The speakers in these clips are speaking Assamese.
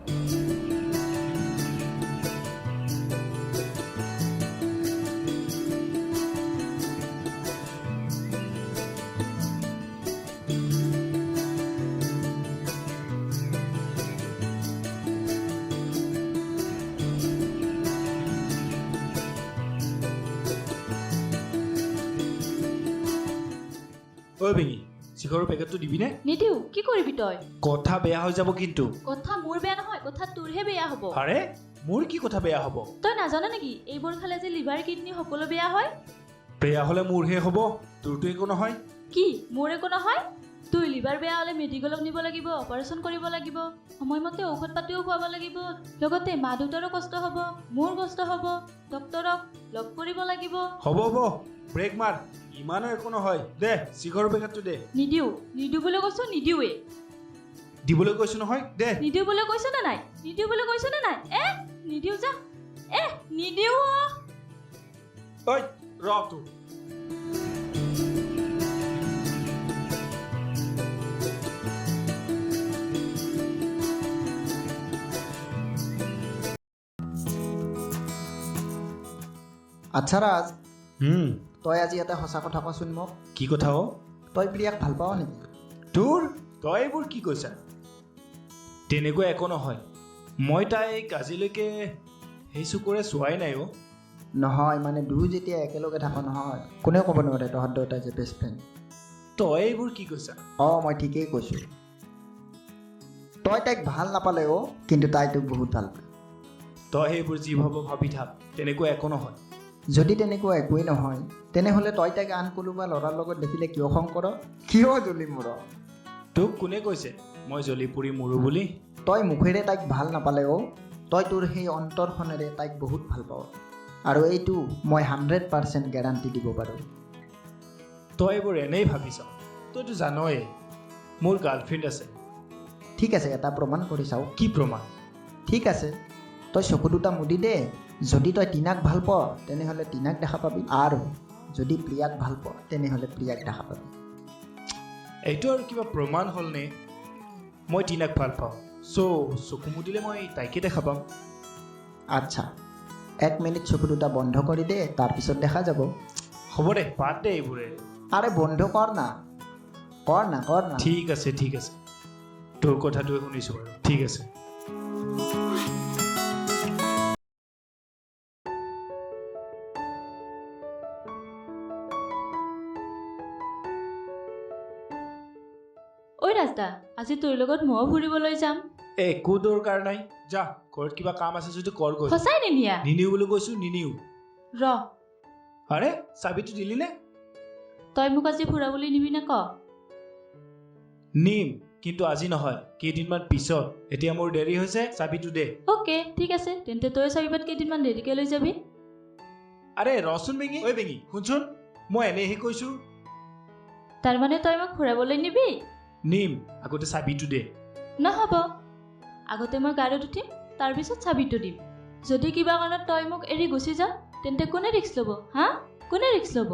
ঐ বেঙি চিখৰৰ পেকেটটো দিবিনে নিদিও কি কৰিবি তই কথা বেয়া হৈ যাব কিন্তু কথা মোৰ বেয়া নহয় কথা তোৰহে বেয়া হ'ব আৰে মোৰ কি কথা বেয়া হ'ব তই নাজান নেকি এইবোৰ খালে যে লিভাৰ কিডনি সকলো বেয়া হয় বেয়া হ'লে মোৰহে হ'ব তোৰতো একো নহয় কি মোৰ একো নহয় তোৰ লিভাৰ বেয়া হ'লে মেডিকেলত নিব লাগিব অপাৰেশ্যন কৰিব লাগিব সময়মতে ঔষধ পাতিও খুৱাব লাগিব লগতে মা দেউতাৰো কষ্ট হ'ব মোৰ কষ্ট হ'ব ডক্তৰক লগ কৰিব লাগিব হ'ব ব্ৰেক মাৰ ইমানো একো নহয় দে চিখৰৰ পেকেটটো দে নিদিও বুলি কৈছো নিদিওৱে দিবলৈ কৈছো নহয় দে নিদিও বুলি কৈছ নে নাই নিদিও যা নিদিও ঐ ৰ তোৰ আচ্ছা ৰাজ হুম তই আজি এটা সঁচা কথা কচোন মোক কি কথা অ তই প্ৰিয়াক ভাল পাৱ নেকি তোৰ তই এইবোৰ কি কৈছা তেনেকুৱা একো নহয় মই তাইক আজিলৈকে সেই চকুৰে চোৱাই নাই অ নহয় মানে দুয়ো যেতিয়া একেলগে থাক নহয় কোনেও ক'ব নোৱাৰে তহঁত দুয়োটাই যে বেষ্ট ফ্ৰেণ্ড তই এইবোৰ কি কৈছা অঁ মই ঠিকেই কৈছোঁ তই তাইক ভাল নাপালে অ' কিন্তু তাই তোক বহুত ভাল পায় তই সেইবোৰ যি ভাব ভাবি থাক তেনেকুৱা একো নহয় যদি তেনেকুৱা একোৱেই নহয় তেনেহ'লে তই তাইক আন কোনোবা ল'ৰাৰ লগত দেখিলে কিয় খং কৰ কিয় জ্বলি মৰ তোক কোনে কৈছে মই জ্বলি পুৰি মৰো বুলি তই মুখেৰে তাইক ভাল নাপালে অ' তই তোৰ সেই অন্তৰখনেৰে তাইক বহুত ভাল পাৱ আৰু এইটো মই 100% গেৰাণ্টি দিব পাৰোঁ তই এইবোৰ এনেই ভাবিছ তইতো জানই মোৰ গাৰ্লফ্ৰেণ্ড আছে ঠিক আছে এটা প্ৰমাণ কৰি চাওঁ কি প্ৰমাণ ঠিক আছে তই চকু দুটা মুদি দে যদি তই টিনাক ভাল পাৱ তেনেহ'লে টিনাক দেখা পাবি আৰু যদি প্ৰিয়াক ভাল পাৱ তেনেহ'লে প্ৰিয়াক দেখা পাবি এইটো আৰু কিবা প্ৰমাণ হ'লনে মই টিনাক ভাল পাওঁ চকু মুদিলে মই তাইকে দেখা পাম আচ্ছা 1 মিনিট চকু দুটা বন্ধ কৰি দে তাৰপিছত দেখা যাব হ'ব দে বাদ দে এইবোৰে আৰে বন্ধ কৰ না ঠিক আছে তোৰ কথাটোৱে শুনিছোঁ বাৰু ঠিক আছে ঐ ৰাজদা আজি তোৰ লগত ময়ো ফুৰিবলৈ যাম একো দৰকাৰ নাই যা ঘৰত কিবা কাম আছে যদি কৰ গৈ সঁচাই নিনিয়া নিনিও বুলি কৈছো নিনিও ৰ আৰে চাবিটো দিলি নে তই মোক আজি ফুৰাবলৈ নিবি নে ক নিম কিন্তু আজি নহয় কেইদিনমান পিছত এতিয়া মোৰ দেৰি হৈছে চাবিটো দে অ'কে ঠিক আছে তেন্তে তই চাবিবাত কেইদিনমান দেৰিকৈ লৈ যাবি আৰে ৰচোন বেঙি ঐ বেঙি শুনচোন মই এনেহে কৈছো তাৰমানে তই মোক ফুৰাবলৈ নিবি নিম আগতে চাবিটো দে নহ'ব আগতে মই গাড়ীত উঠিম তাৰপিছত চাবিটো দিম যদি কিবা কাৰণত তই মোক এৰি গুচি যা তেন্তে কোনে ৰিক্স ল'ব কোনে ৰিক্স ল'ব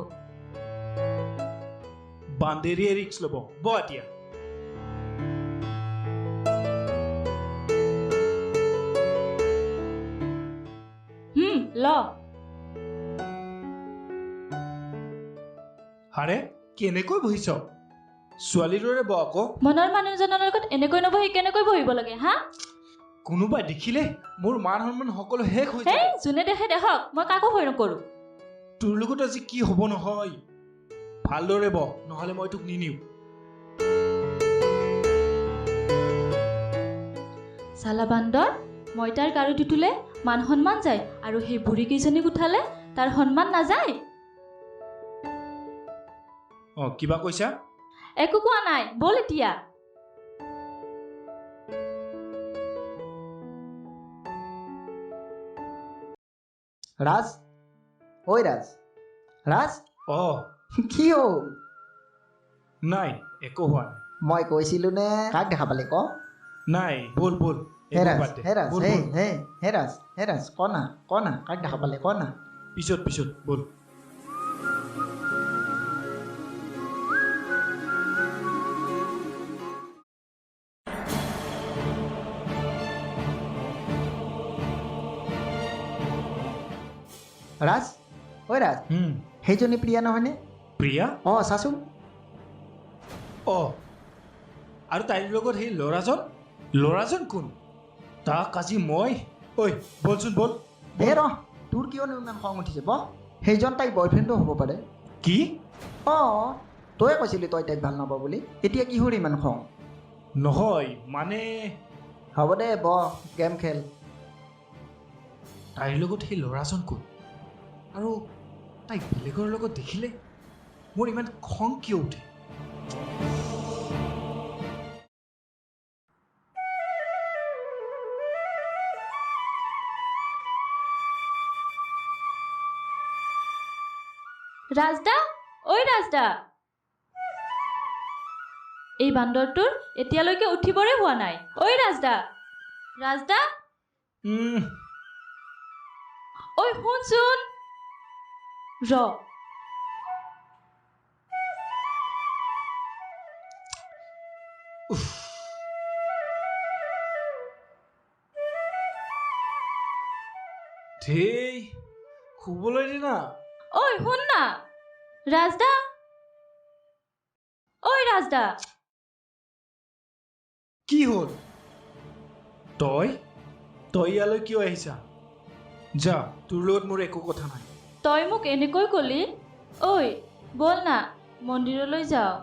বান্ধেৰিয়ে ৰিক্স ল'ব ব এতিয়া ল আৰে কেনেকৈ বহিছ ছোৱালীৰ দৰে ব আকৌ মনৰ মানুহজনৰ লগত এনেকৈ নবহি কেনেকৈ বহিব লাগে কোনোবাই দেখিলে মোৰ মান সন্মান সকলো শেষ হৈ এই যাব যোনে দেখে দেখক মই কাকো ভয় নকৰোঁ তোৰ লগত আজি কি হ'ব নহয় ভালদৰে ব নহ'লে মই তোক নিনিও চালা বান্দৰ মই তাৰ গাড়ীত উঠিলে মান সন্মান যায় আৰু সেই বুঢ়ী কেইজনীক উঠালে তাৰ সন্মান নাযায় কিবা কৈছা একো কোৱা নাই বল এতিয়া ৰাজ ঐ ৰাজ কি হ'ল নাই একো হোৱা নাই মই কৈছিলোঁ নে কাক দেখা পালি ক নাই বল হে এইবোৰ ৰাজ বাদ দে। হে ৰাজ বল, হে বল। হে ৰাজ ক না কাক দেখা পালে ক না পিছত বল ৰাজ ঐ ৰাজ সেইজনী প্ৰিয়া নহয়নে প্ৰিয়া অঁ চাচোন অঁ আৰু তাইৰ লগত সেই ল'ৰাজন কোন তাক আজি মই ঐ বলচোন বল এই ৰহ তোৰ কিয়নো ইমান খং উঠিছে বহ সেইজন তাইৰ বয়ফ্ৰেণ্ডো হ'ব পাৰে কি অঁ তয়ে কৈছিলি তই তাইক ভাল নাপাৱ বুলি এতিয়া কিহৰ ইমান খং নহয় মানে হ'ব দে বহ গেম খেল তাইৰ লগত সেই ল'ৰাজন কোন আৰু তাইক বেলেগৰ লগত দেখিলে মোৰ ইমান খং কিয় উঠে ৰাজদা ঐ ৰাজদা এই বান্দৰটোৰ এতিয়ালৈকে উঠিবৰে হোৱা নাই ঐ ৰাজদা ঐ শুনচোন ৰ ধেই শুবলৈ দি না ঐ শুন না ৰাজদা ঐ ৰাজদা কি হ'ল তই ইয়ালৈ কিয় আহিছা যা তোৰ লগত মোৰ একো কথা নাই তই মোক এনেকৈ কলি ঐ বল না মন্দিৰলৈ যাওঁ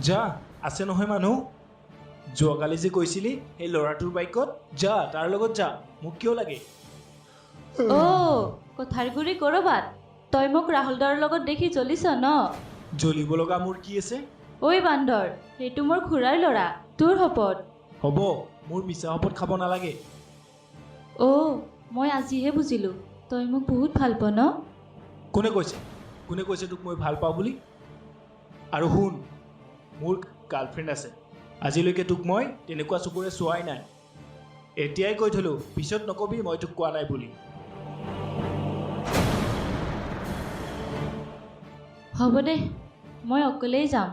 যা আছে নহয় মানুহ যোৱাকালি যে কৈছিলি সেই ল'ৰাটোৰ বাইকত যা তাৰ লগত যা মোক কিয় লাগে কথাৰগুৰি ক'ৰবাত তই মোক ৰাহুলদাৰ লগত দেখি জ্বলিছ ন জ্বলিব লগা মোৰ কি আছে ঐ বান্দৰ সেইটো মোৰ খুৰাৰ ল'ৰা তোৰ শপত হ'ব মোৰ মিছা শপত খাব নালাগে মই আজিহে বুজিলোঁ তই মোক বহুত ভাল পাৱ ন কোনে কৈছে তোক মই ভাল পাওঁ বুলি আৰু শুন মোৰ গাৰ্লফ্ৰেণ্ড আছে আজিলৈকে তোক মই তেনেকুৱা চকুৰে চোৱাই নাই এতিয়াই কৈ থলোঁ পিছত নকবি মই তোক কোৱা নাই বুলি হ'ব দে মই অকলেই যাম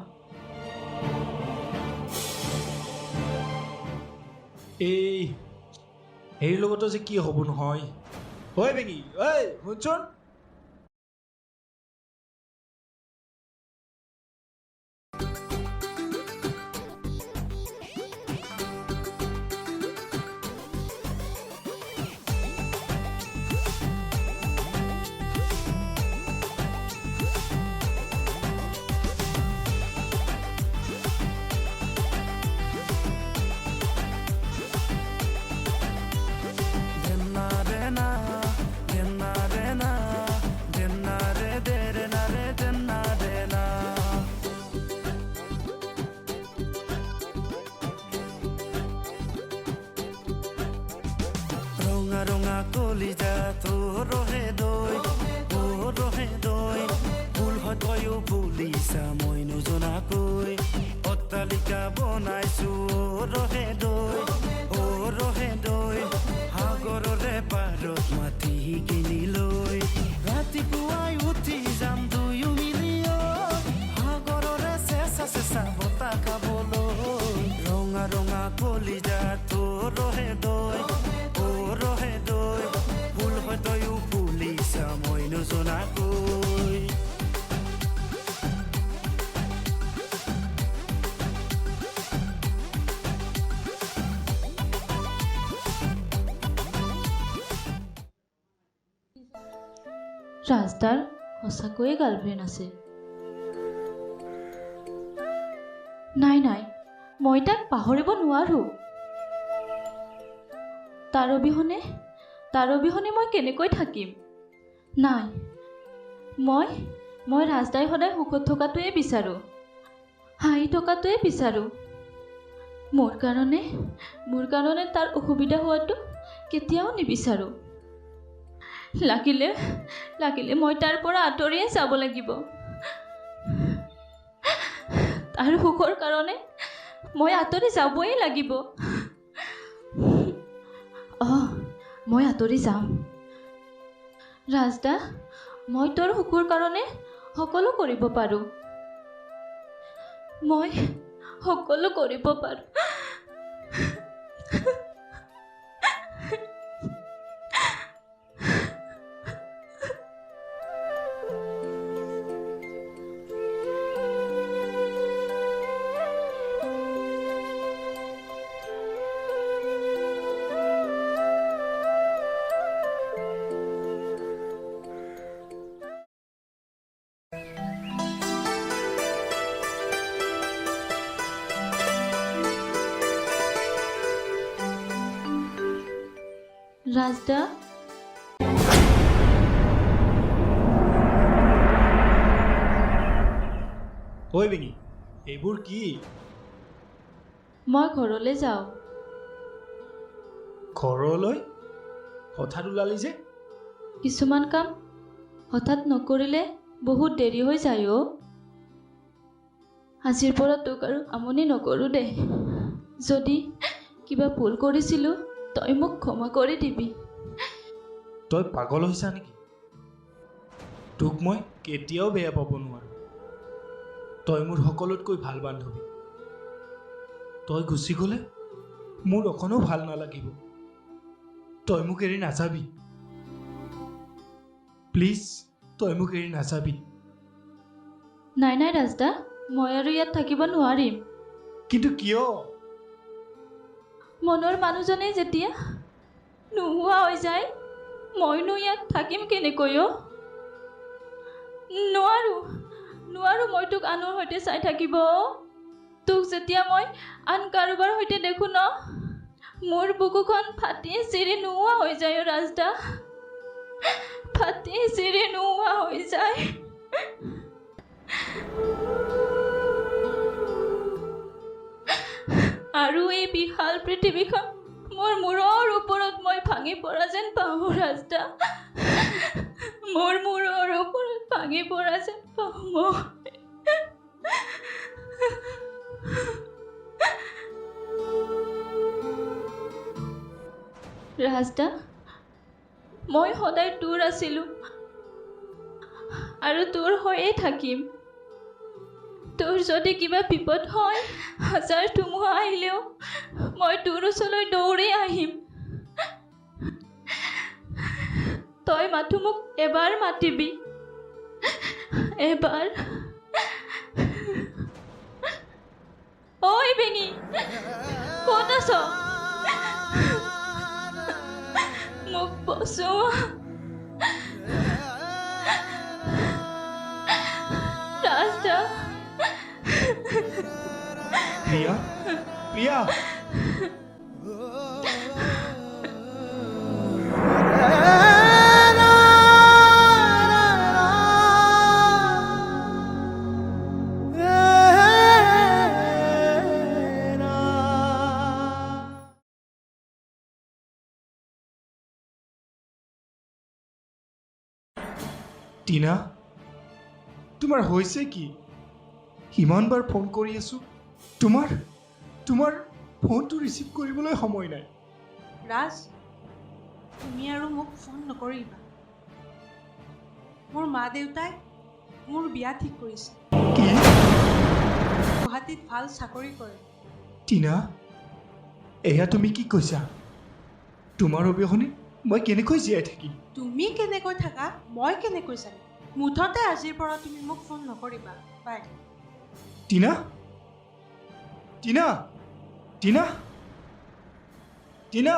এই লগতো যে কি হ'ব নহয় ঐ বেগী ঐ শুনচোন ৰঙা কলিজা তোৰ ৰহে দৈ ভুল হয় তয়ো ভুলিছা মই নজনাকৈ অট্টালিকা বনাইছো ৰহে দৈ সাগৰৰে পাৰত মাটি কিনি লৈ ৰাতিপুৱাই উঠি যাম দুয়ো মিলি সাগৰৰে চেঁচা বতাহ খাবলৈ ৰঙা কলিজা তোৰ ৰহে দৈ ভুল হয় তয়ো ভুলিছা মই নজনাকৈ ৰাজদাৰ সঁচাকৈয়ে গাৰ্লফ্ৰেণ্ড আছে নাই মই তাক পাহৰিব নোৱাৰোঁ তাৰ অবিহনে মই কেনেকৈ থাকিম নাই মই ৰাজদাই সদায় সুখত থকাটোৱে বিচাৰোঁ হাঁহি থকাটোৱে বিচাৰোঁ মোৰ কাৰণে তাৰ অসুবিধা হোৱাটো কেতিয়াও নিবিচাৰোঁ লাগিলে মই তাৰ পৰা আঁতৰিয়ে যাব লাগিব তাৰ সুখৰ কাৰণে মই আঁতৰি যাবই লাগিব মই আঁতৰি যাম ৰাজদা মই তোৰ সুখৰ কাৰণে সকলো কৰিব পাৰোঁ ৰাজদা, ঐ বেঙি, এইবোৰ কি? মই ঘৰলৈ যাওঁ। ঘৰলৈ হঠাৎ ওলালি যে? কিছুমান কাম হঠাৎ নকৰিলে বহুত দেৰি হৈ যায় অ'। আজিৰ পৰা তোক আৰু আমনি নকৰোঁ দে। যদি কিবা ভুল কৰিছিলোঁ তই মোক ক্ষমা কৰি দিবি। তই পাগল হৈছা নেকি? তোক মই কেতিয়াও বেয়া পাব নোৱাৰোঁ। তই মোৰ সকলোতকৈ ভাল বান্ধৱী। তই গুচি গ'লে মোৰ অকণো ভাল নালাগিব। তই মোক এৰি নাযাবি। প্লিজ, তই মোক এৰি নাযাবি। নাই নাই ৰাজদা, মই আৰু ইয়াত থাকিব নোৱাৰিম। কিন্তু কিয়? মনৰ মানুহজনে যেতিয়া নোহোৱা হৈ যায়, মইনো ইয়াত থাকিম কেনেকৈ অ'? নোৱাৰো মই তোক আনৰ সৈতে চাই থাকিব। তোক যেতিয়া মই আন কাৰোবাৰ সৈতে দেখো ন, মোৰ বুকুখন ফাটি চিৰি নোহোৱা হৈ যায় অ' ৰাজদা। ফাটি চিৰি নোহোৱা হৈ যায়। আৰু এই বিশাল পৃথিৱীখন মোৰ মূৰৰ ওপৰত মই ভাঙি পৰা যেন পাওঁ ৰাজদা। মোৰ মূৰৰ ওপৰত ভাঙি পৰা যেন পাওঁ মই। ৰাজদা, মই সদায় তোৰ আছিলোঁ আৰু তোৰ হৈয়ে থাকিম। তোৰ যদি কিবা বিপদ হয়, হাজাৰ ধুমুহা আহিলেও মই তোৰ ওচৰলৈ দৌৰি আহিম। তই মাথো মোক এবাৰ মাতিবি। এবাৰ। ঐ বেঙি, ক'ত আছ? মোক বচোৱা। ৰাজদা। প্ৰিয়া, প্ৰিয়া। টিনা, তোমাৰ হৈছে কি? ইমানবাৰ ফোন কৰি আছো, তোমাৰ ফোনটো ৰিচিভ কৰিবলৈ সময় নাই। ৰাজ, তুমি আৰু মোক ফোন নকৰিবা। মোৰ মা দেউতাই মোৰ বিয়া ঠিক কৰিছে। কি? গুৱাহাটীত ভাল চাকৰি কৰে। টিনা, এয়া তুমি কি কৈছা? তোমাৰ অবিহনে মই কেনেকৈ জীয়াই থাকিম? তুমি কেনেকৈ থাকা মই কেনেকৈ জানিম? মুঠতে আজিৰ পৰা তুমি মোক ফোন নকৰিবা। বাই। টিনা, টিনা, টিনা, টিনা।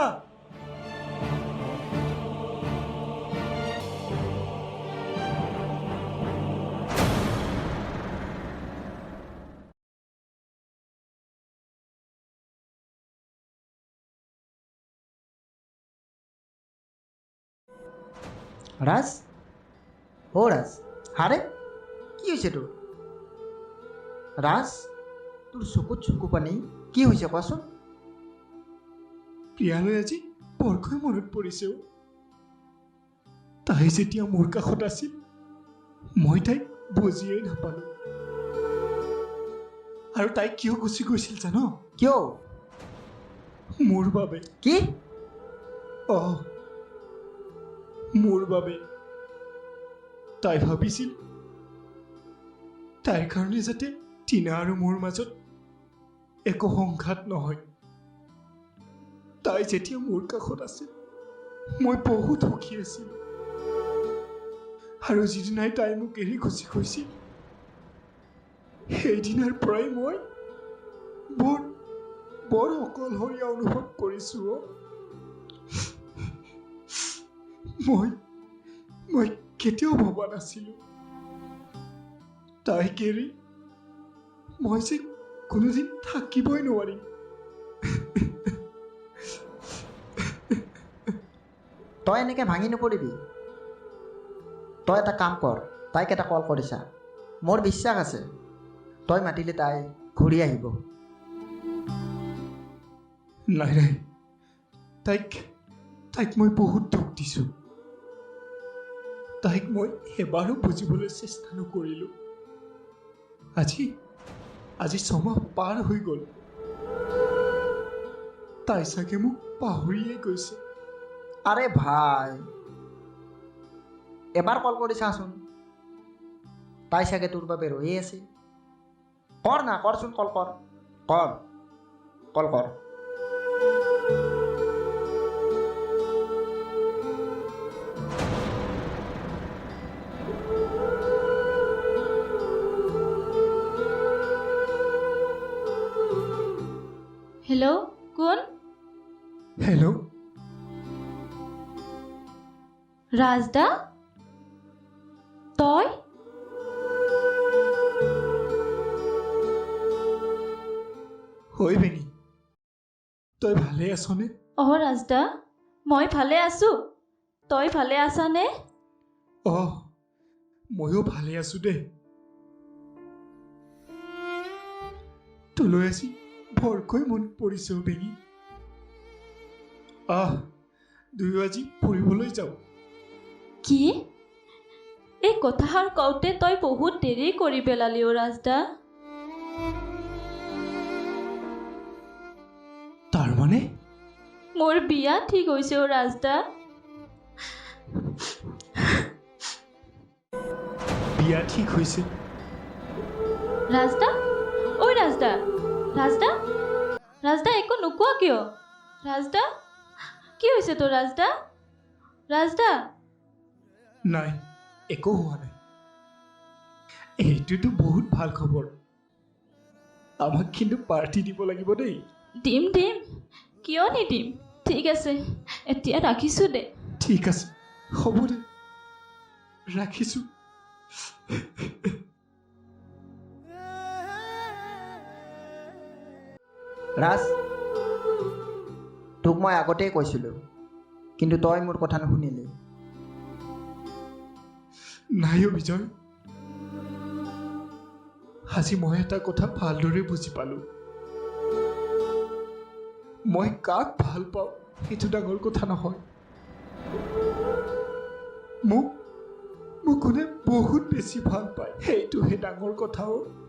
ৰাজ, অ' ৰাজ, হাৰে কি হৈছে তোৰ? ৰাজ, তোৰ চকুত চকু পানী, কি হৈছে কোৱাচোন? প্ৰিয়ালৈ আজি বৰকৈ মনত পৰিছে অ'। তাই যেতিয়া মোৰ কাষত আছিল, মই তাইক বুজিয়েই নাপালোঁ। আৰু তাই কিয় গুচি গৈছিল জান? কিয়? মোৰ বাবে। কি? অঁ, মোৰ বাবে। তাই ভাবিছিল তাইৰ কাৰণে যাতে টিনা আৰু মোৰ মাজত একো সংঘাত নহয়। তাই যেতিয়া মোৰ কাষত আছিল, মই বহুত সুখী আছিলোঁ। আৰু যিদিনাই তাই মোক এৰি গুচি গৈছিল, সেইদিনাৰ পৰাই মই বৰ অকলশৰীয়া অনুভৱ কৰিছোঁ অ'। মই কেতিয়াও ভবা নাছিলোঁ তাইক এৰি মই যে কোনোদিন থাকিবই নোৱাৰিম। তই এনেকৈ ভাঙি নপৰিবি। তই এটা কাম কৰ, তাইক এটা কল কৰিছা। মোৰ বিশ্বাস আছে তই মাতিলে তাই ঘূৰি আহিব। নাই নাই, তাইক মই বহুত দুখ দিছোঁ। তাইক মই এবাৰো বুজিবলৈ চেষ্টা নকৰিলোঁ। আজি 6 মাহ পাৰ হৈ গ'ল। তাই চাগে মোক পাহৰিয়ে গৈছে। আৰে ভাই, এবাৰ কল কৰি চাচোন। তাই চাগে তোৰ বাবে ৰৈয়ে আছে। কৰ না, কৰচোন, কল কৰ। কল কৰ। হেল্ল', কোন? হেল্ল', ৰাজদা, তই? হয় বেনি, তই ভালে আছনে? ৰাজদা, মই ভালে আছোঁ। তই ভালে আছানে? ময়ো ভালে আছোঁ দে। তোলৈ আজি বৰকৈ মন পৰিছে বেনি। দুয়ো আজি ফুৰিবলৈ যাওঁ। কি? এই কথাষাৰ কওঁতে তই বহুত দেৰি কৰি পেলালি ৰাজদা। তাৰমানে মোৰ বিয়া ঠিক হৈছে ৰাজদা। বিয়া ঠিক হৈছে? ৰাজদা, ৰাজদা একো নোকোৱা কিয়? ৰাজদা, কি হৈছে তোৰ ৰাজদা? নাই, একো হোৱা নাই। এইটোতো বহুত ভাল খবৰ। আমাক কিন্তু পাৰ্টি দিব লাগিব দেই। দিম, কিয় নিদিম। ঠিক আছে, এতিয়া ৰাখিছোঁ দে। ঠিক আছে, হ'ব দে, ৰাখিছোঁ। ৰাজ, তোক মই আগতেই কৈছিলোঁ, কিন্তু তই মোৰ কথা নুশুনিলি। নাই বিজয়, আজি মই এটা কথা ভালদৰে বুজি পালোঁ। মই কাক ভাল পাওঁ সেইটো ডাঙৰ কথা নহয়। মোক কোনে বহুত বেছি ভাল পায় সেইটোহে ডাঙৰ কথা।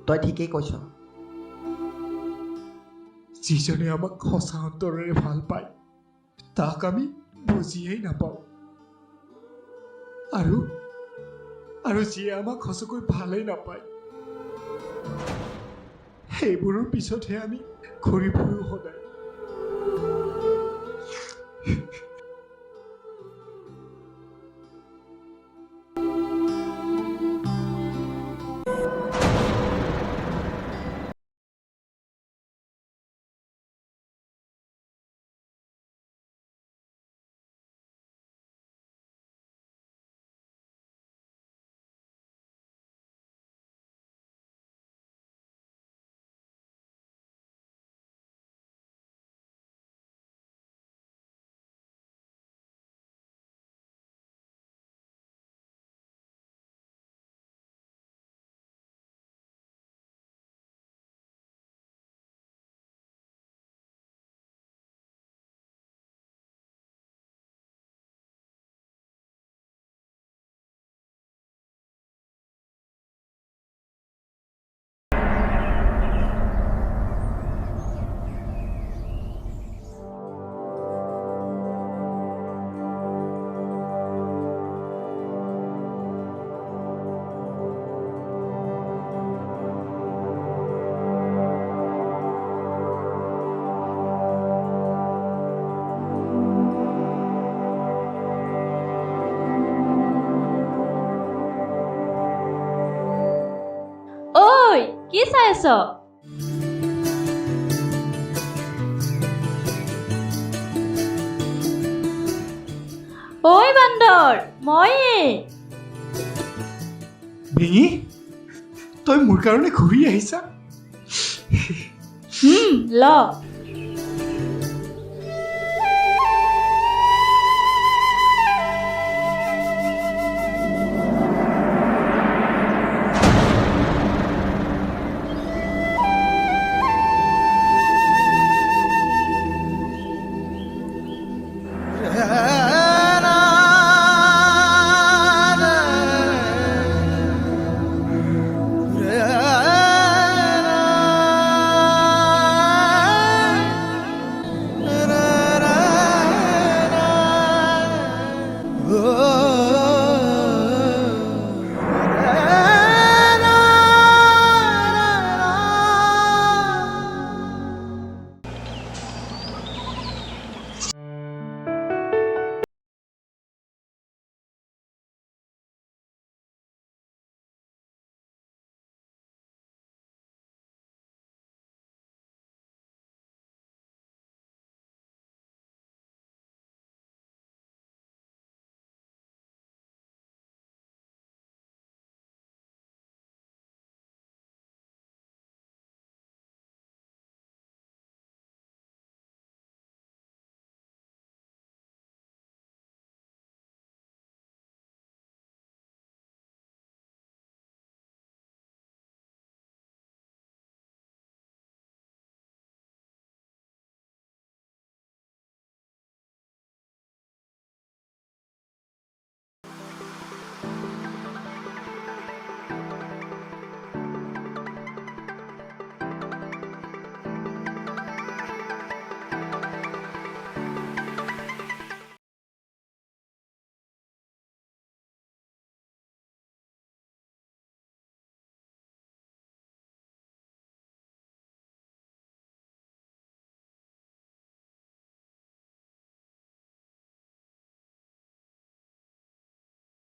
তই ঠিকেই কৈছ। যিজনে আমাক সঁচা অন্তৰেৰে ভাল পায় তাক আমি বুজিয়েই নাপাওঁ, আৰু যিয়ে আমাক সঁচাকৈ ভালেই নাপায় সেইবোৰৰ পিছতহে আমি ঘূৰি ফুৰো সদায়। কি চাই আছ? ঐ বান্দৰ, মইয়ে। বেঙি, তই মোৰ কাৰণে ঘূৰি আহিছা? ল